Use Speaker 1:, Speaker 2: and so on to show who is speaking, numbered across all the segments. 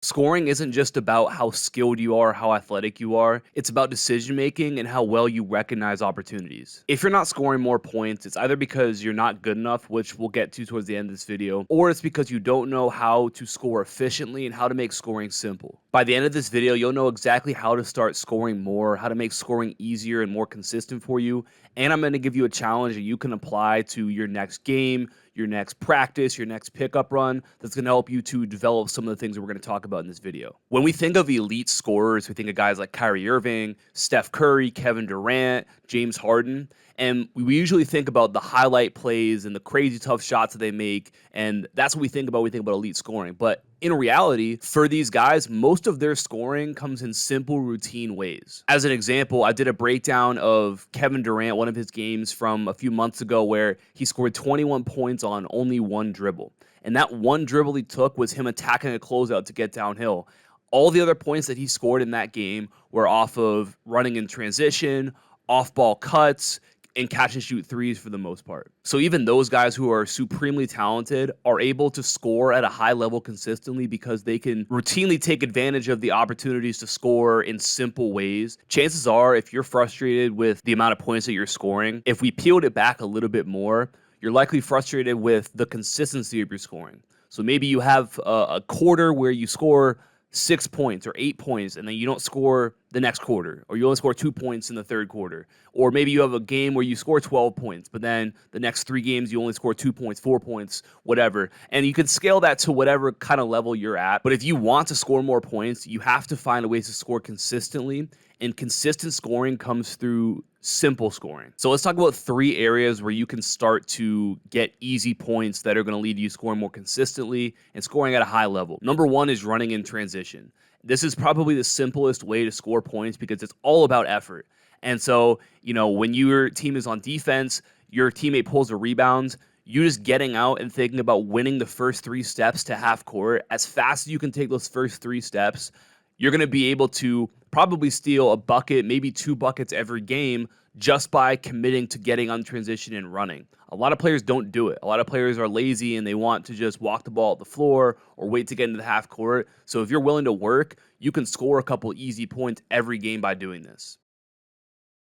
Speaker 1: Scoring isn't just about how skilled you are, how athletic you are. It's about decision making and how well you recognize opportunities. If you're not scoring more points, it's either because you're not good enough, which we'll get to towards the end of this video, or it's because you don't know how to score efficiently and how to make scoring simple. By the end of this video, you'll know exactly how to start scoring more, how to make scoring easier and more consistent for you, and I'm going to give you a challenge that you can apply to your next game, your next practice, your next pickup run that's going to help you to develop some of the things that we're going to talk about in this video. When we think of elite scorers, we think of guys like Kyrie Irving, Steph Curry, Kevin Durant, James Harden, and we usually think about the highlight plays and the crazy tough shots that they make, and that's what we think about when we think about elite scoring. But in reality, for these guys, most of their scoring comes in simple, routine ways. As an example, I did a breakdown of Kevin Durant, one of his games from a few months ago, where he scored 21 points on only one dribble. And that one dribble he took was him attacking a closeout to get downhill. All the other points that he scored in that game were off of running in transition, off-ball cuts, and catch and shoot threes for the most part. So even those guys who are supremely talented are able to score at a high level consistently because they can routinely take advantage of the opportunities to score in simple ways. Chances are, if you're frustrated with the amount of points that you're scoring, if we peeled it back a little bit more, you're likely frustrated with the consistency of your scoring. So maybe you have a quarter where you score 6 points or 8 points, and then you don't score the next quarter, or you only score 2 points in the third quarter. Or maybe you have a game where you score 12 points, but then the next 3 games you only score 2 points, 4 points, whatever. And you can scale that to whatever kind of level you're at. But if you want to score more points, you have to find a way to score consistently. And consistent scoring comes through simple scoring. So let's talk about 3 areas where you can start to get easy points that are going to lead you scoring more consistently and scoring at a high level. Number 1 is running in transition. This is probably the simplest way to score points because it's all about effort. And so, when your team is on defense, your teammate pulls a rebound, you just getting out and thinking about winning the first 3 steps to half court. As fast as you can take those first 3 steps, you're going to be able to probably steal a bucket, maybe 2 buckets every game just by committing to getting on transition and running. A lot of players don't do it. A lot of players are lazy and they want to just walk the ball at the floor or wait to get into the half court. So if you're willing to work, you can score a couple easy points every game by doing this.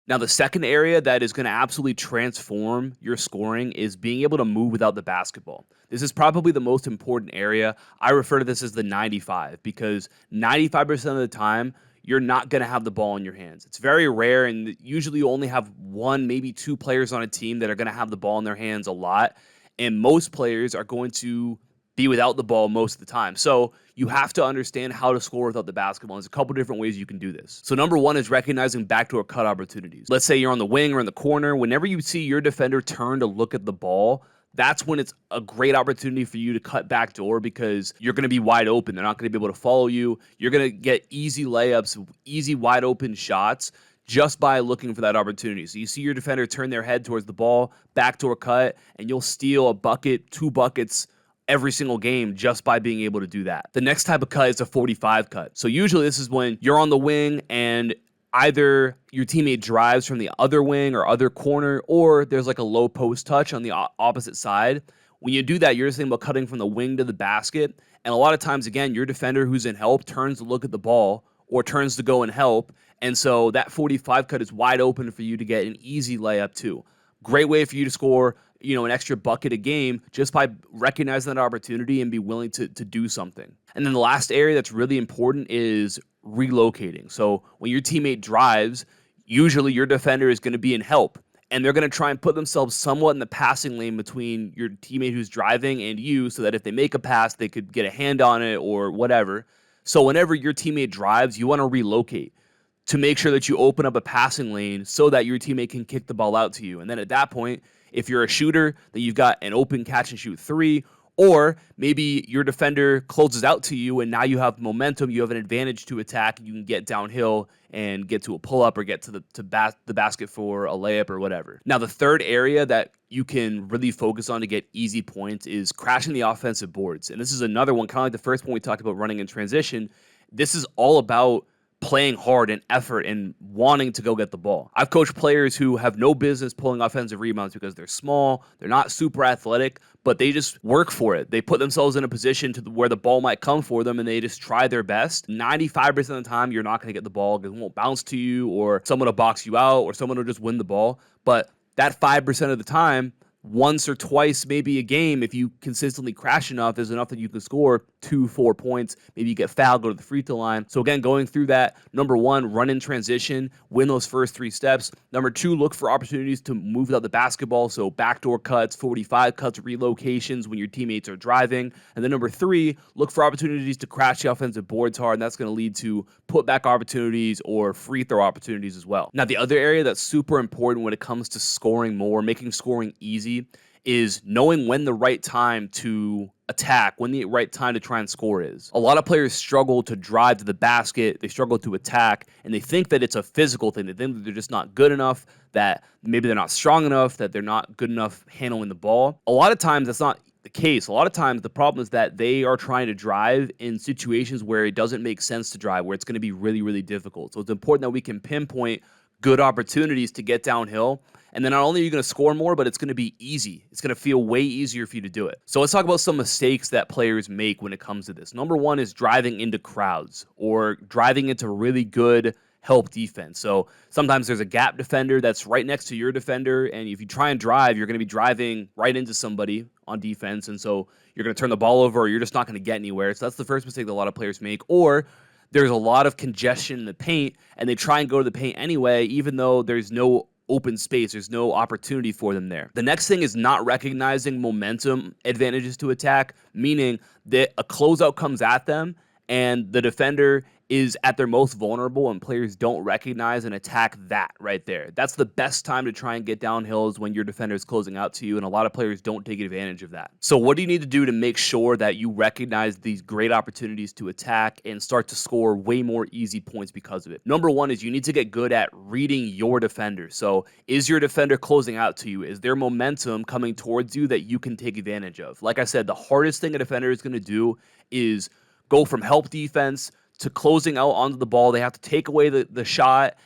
Speaker 1: Now, the second area that is going to absolutely transform your scoring is being able to move without the basketball. This is probably the most important area. I refer to this as the 95 because 95% of the time, you're not going to have the ball in your hands. It's very rare, and usually you only have 1, maybe 2 players on a team that are going to have the ball in their hands a lot, and most players are going to be without the ball most of the time. So you have to understand how to score without the basketball. There's a couple different ways you can do this. So number 1 is recognizing backdoor cut opportunities. Let's say you're on the wing or in the corner. Whenever you see your defender turn to look at the ball, that's when it's a great opportunity for you to cut backdoor because you're going to be wide open. They're not going to be able to follow you. You're going to get easy layups, easy wide open shots just by looking for that opportunity. So you see your defender turn their head towards the ball, backdoor cut, and you'll steal a bucket, 2 buckets every single game just by being able to do that. The next type of cut is a 45 cut. So usually this is when you're on the wing and either your teammate drives from the other wing or other corner, or there's like a low post touch on the opposite side. When you do that, you're just thinking about cutting from the wing to the basket. And a lot of times, again, your defender who's in help turns to look at the ball or turns to go and help. And so that 45 cut is wide open for you to get an easy layup too. Great way for you to score, an extra bucket a game just by recognizing that opportunity and be willing to do something. And then the last area that's really important is relocating. So when your teammate drives, usually your defender is going to be in help, and they're going to try and put themselves somewhat in the passing lane between your teammate who's driving and you so that if they make a pass, they could get a hand on it or whatever. So whenever your teammate drives, you want to relocate to make sure that you open up a passing lane so that your teammate can kick the ball out to you. And then at that point, if you're a shooter, then you've got an open catch and shoot 3, or maybe your defender closes out to you and now you have momentum, you have an advantage to attack, you can get downhill and get to a pull-up or get to the basket for a layup or whatever. Now, the third area that you can really focus on to get easy points is crashing the offensive boards. And this is another one, kind of like the first one we talked about running in transition. This is all about playing hard and effort and wanting to go get the ball. I've coached players who have no business pulling offensive rebounds because they're small, they're not super athletic, but they just work for it. They put themselves in a position to where the ball might come for them and they just try their best. 95% of the time, you're not going to get the ball because it won't bounce to you, or someone will box you out, or someone will just win the ball. But that 5% of the time, once or twice maybe a game, if you consistently crash enough, is enough that you can score 2-4 points. Maybe you get fouled, go to the free throw line. So again, going through that, number one, run in transition, win those first 3 steps. Number two, look for opportunities to move without the basketball. So backdoor cuts, 45 cuts, relocations when your teammates are driving. And then number three, look for opportunities to crash the offensive boards hard. And that's going to lead to putback opportunities or free throw opportunities as well. Now, the other area that's super important when it comes to scoring more, making scoring easy, is knowing when the right time to attack, when the right time to try and score is. A lot of players struggle to drive to the basket, they struggle to attack, and they think that it's a physical thing. They think that they're just not good enough, that maybe they're not strong enough, that they're not good enough handling the ball. A lot of times that's not the case. A lot of times the problem is that they are trying to drive in situations where it doesn't make sense to drive, where it's going to be really, really difficult. So it's important that we can pinpoint good opportunities to get downhill. And then not only are you going to score more, but it's going to be easy. It's going to feel way easier for you to do it. So let's talk about some mistakes that players make when it comes to this. Number one is driving into crowds or driving into really good help defense. So sometimes there's a gap defender that's right next to your defender, and if you try and drive, you're going to be driving right into somebody on defense, and so you're going to turn the ball over, or you're just not going to get anywhere. So that's the first mistake that a lot of players make. Or there's a lot of congestion in the paint, and they try and go to the paint anyway, even though there's no open space, there's no opportunity for them there. The next thing is not recognizing momentum advantages to attack, meaning that a closeout comes at them and the defender is at their most vulnerable and players don't recognize and attack that right there. That's the best time to try and get downhill, is when your defender is closing out to you, and a lot of players don't take advantage of that. So what do you need to do to make sure that you recognize these great opportunities to attack and start to score way more easy points because of it? Number one is you need to get good at reading your defender. So is your defender closing out to you? Is there momentum coming towards you that you can take advantage of? Like I said, the hardest thing a defender is going to do is go from help defense to closing out onto the ball. They have to take away the shot,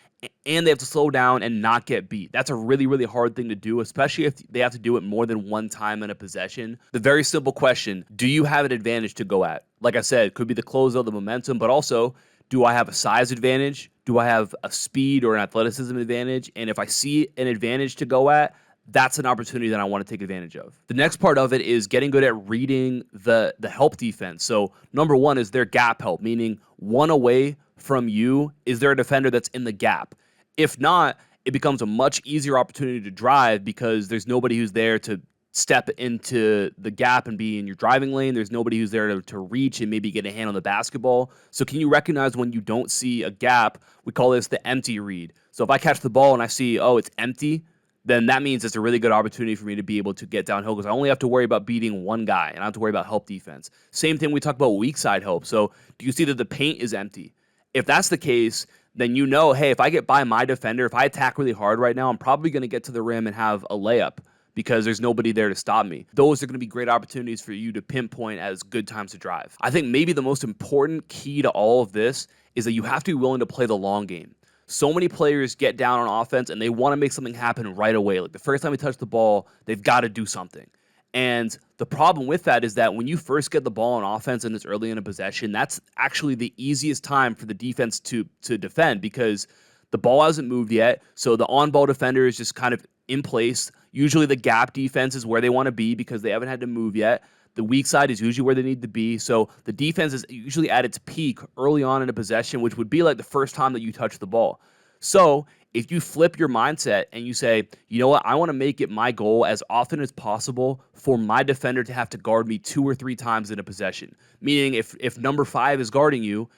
Speaker 1: and they have to slow down and not get beat. That's a really, really hard thing to do, especially if they have to do it more than one time in a possession. The very simple question, do you have an advantage to go at? Like I said, it could be the closeout, the momentum, but also, do I have a size advantage? Do I have a speed or an athleticism advantage? And if I see an advantage to go at, that's an opportunity that I want to take advantage of. The next part of it is getting good at reading the help defense. So number one is their gap help, meaning one away from you, is there a defender that's in the gap? If not, it becomes a much easier opportunity to drive because there's nobody who's there to step into the gap and be in your driving lane. There's nobody who's there to reach and maybe get a hand on the basketball. So can you recognize when you don't see a gap? We call this the empty read. So if I catch the ball and I see, oh, it's empty, then that means it's a really good opportunity for me to be able to get downhill because I only have to worry about beating one guy and I don't have to worry about help defense. Same thing, we talk about weak side help. So do you see that the paint is empty? If that's the case, then you know, hey, if I get by my defender, if I attack really hard right now, I'm probably going to get to the rim and have a layup because there's nobody there to stop me. Those are going to be great opportunities for you to pinpoint as good times to drive. I think maybe the most important key to all of this is that you have to be willing to play the long game. So many players get down on offense and they want to make something happen right away. Like the first time they touch the ball, they've got to do something. And the problem with that is that when you first get the ball on offense and it's early in a possession, that's actually the easiest time for the defense to defend because the ball hasn't moved yet. So the on-ball defender is just kind of in place. Usually the gap defense is where they want to be because they haven't had to move yet. The weak side is usually where they need to be. So the defense is usually at its peak early on in a possession, which would be like the first time that you touch the ball. So if you flip your mindset and you say, you know what, I want to make it my goal as often as possible for my defender to have to guard me 2 or 3 times in a possession. Meaning if number 5 is guarding you,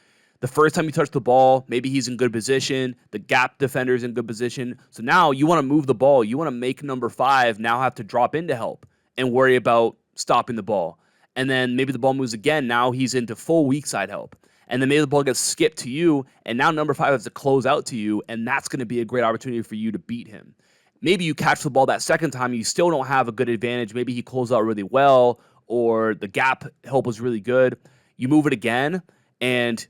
Speaker 1: the first time you touch the ball, maybe he's in good position. The gap defender is in good position. So now you want to move the ball. You want to make number 5 now have to drop into help and worry about stopping the ball. And then maybe the ball moves again. Now he's into full weak side help. And then maybe the ball gets skipped to you, and now number 5 has to close out to you, and that's going to be a great opportunity for you to beat him. Maybe you catch the ball that second time, you still don't have a good advantage. Maybe he closed out really well, or the gap help was really good. You move it again, and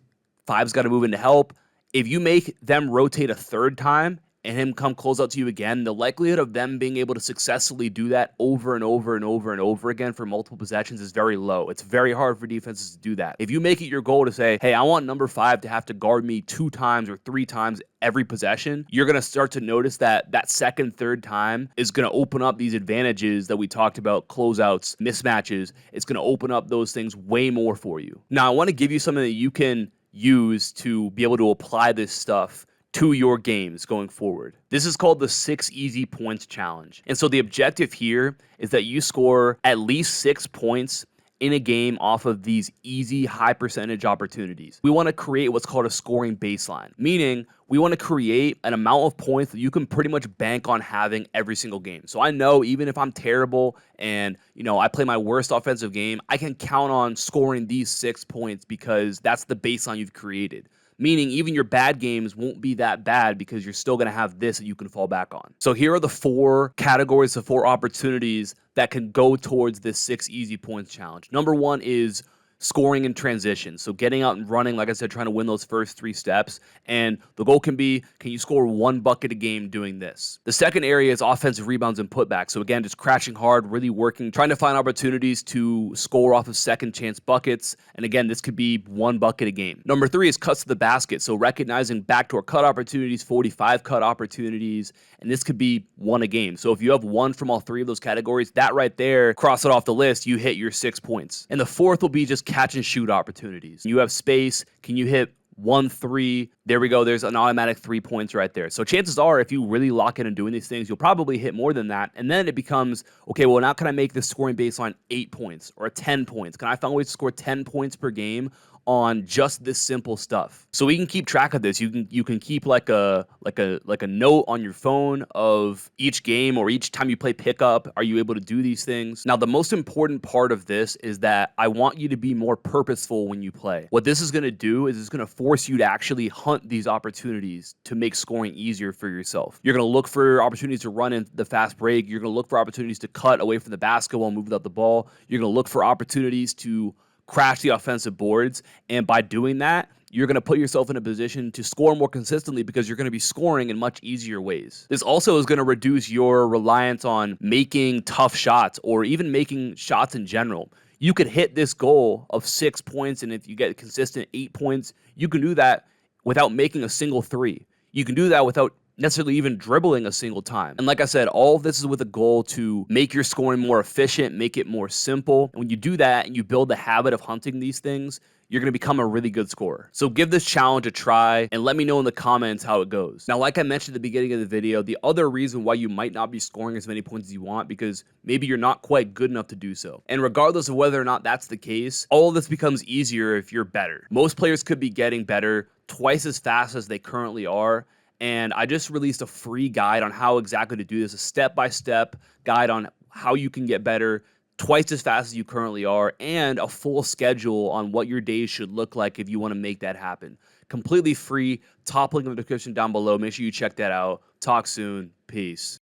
Speaker 1: 5's got to move into help. If you make them rotate a third time and him come close out to you again, the likelihood of them being able to successfully do that over and over and over and over again for multiple possessions is very low. It's very hard for defenses to do that. If you make it your goal to say, hey, I want number 5 to have to guard me 2 times or 3 times every possession, you're going to start to notice that that second, third time is going to open up these advantages that we talked about, closeouts, mismatches. It's going to open up those things way more for you. Now, I want to give you something that you can use to be able to apply this stuff to your games going forward. This is called the 6 Easy Points Challenge. And so the objective here is that you score at least 6 points in a game off of these easy high percentage opportunities. We want to create what's called a scoring baseline, meaning we want to create an amount of points that you can pretty much bank on having every single game. So I know even if I'm terrible and, I play my worst offensive game, I can count on scoring these 6 points because that's the baseline you've created. Meaning even your bad games won't be that bad because you're still going to have this that you can fall back on. So here are the 4 categories, the 4 opportunities that can go towards this 6 Easy Points Challenge. Number 1 is scoring in transition. So getting out and running, like I said, trying to win those first 3 steps. And the goal can be, can you score 1 bucket a game doing this? The second area is offensive rebounds and putbacks. So again, just crashing hard, really working, trying to find opportunities to score off of second chance buckets. And again, this could be 1 bucket a game. Number 3 is cuts to the basket. So recognizing backdoor cut opportunities, 45 cut opportunities, and this could be 1 a game. So if you have 1 from all 3 of those categories, that right there, cross it off the list, you hit your 6 points. And the 4th will be just catch and shoot opportunities. You have space. Can you hit 1 3? There we go. There's an automatic 3 points right there. So chances are, if you really lock in and doing these things, you'll probably hit more than that. And then it becomes, okay, well, now can I make this scoring baseline 8 points or 10 points? Can I find ways to score 10 points per game on just this simple stuff? So we can keep track of this. You can keep like a note on your phone of each game or each time you play pickup. Are you able to do these things? Now, the most important part of this is that I want you to be more purposeful when you play. What this is going to do is it's going to force you to actually hunt these opportunities to make scoring easier for yourself. You're going to look for opportunities to run in the fast break. You're going to look for opportunities to cut away from the basketball and move without the ball. You're going to look for opportunities to crash the offensive boards. And by doing that, you're going to put yourself in a position to score more consistently because you're going to be scoring in much easier ways. This also is going to reduce your reliance on making tough shots or even making shots in general. You could hit this goal of 6 points, and if you get consistent 8 points, you can do that without making a single 3. You can do that without necessarily even dribbling a single time. And like I said, all of this is with a goal to make your scoring more efficient, make it more simple. And when you do that and you build the habit of hunting these things, you're going to become a really good scorer. So give this challenge a try and let me know in the comments how it goes. Now, like I mentioned at the beginning of the video, the other reason why you might not be scoring as many points as you want because maybe you're not quite good enough to do so. And regardless of whether or not that's the case, all of this becomes easier if you're better. Most players could be getting better twice as fast as they currently are. And I just released a free guide on how exactly to do this, a step-by-step guide on how you can get better twice as fast as you currently are, and a full schedule on what your days should look like if you want to make that happen. Completely free. Top link in the description down below. Make sure you check that out. Talk soon. Peace.